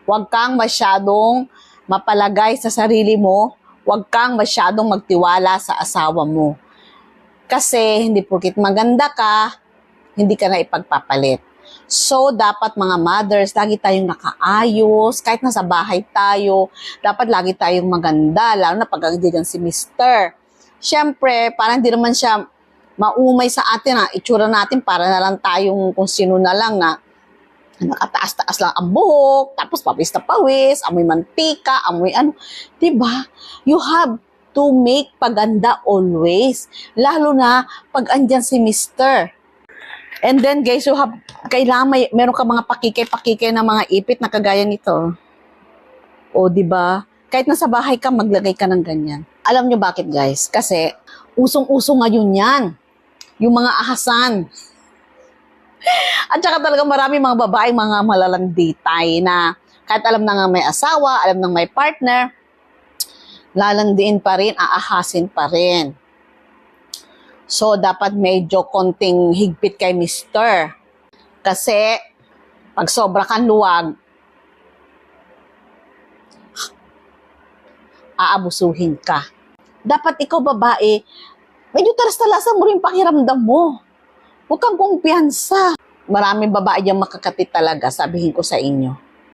Huwag kang masyadong mapalagay sa sarili mo. Huwag kang masyadong magtiwala sa asawa mo. Kasi hindi porkit maganda ka, hindi ka na ipagpapalit. So, dapat mga mothers, lagi tayong nakaayos, kahit nasa bahay tayo, dapat lagi tayong maganda, lalo na pag nandiyan si Mr. Siyempre, parang hindi naman siya maumay sa atin, itsura natin para na lang tayong kung sino na lang na nakataas-taas lang ang buhok, tapos pawis na pawis, amoy mantika, amoy ano. Diba? You have to make paganda always, lalo na pag andyan si Mr. And then guys, you have, kailangan meron ka mga pakikay-pakikay na mga ipit na kagaya nito. O diba? Kahit nasa bahay ka, maglagay ka ng ganyan. Alam nyo bakit guys? Kasi usong-uso ngayon yan. Yung mga ahasan. At saka talaga marami mga babae, mga malalanditay na kahit alam na nga may asawa, alam na may partner, lalandiin pa rin, aahasin pa rin. So, dapat medyo konting higpit kay Mr. Kasi, pag sobra kang luwag, aabusuhin ka. Dapat ikaw, babae, medyo talas-talasan mo rin pakiramdam mo. Huwag kang kumpiyansa. Maraming babae yung makakapit talaga, sabihin ko sa inyo.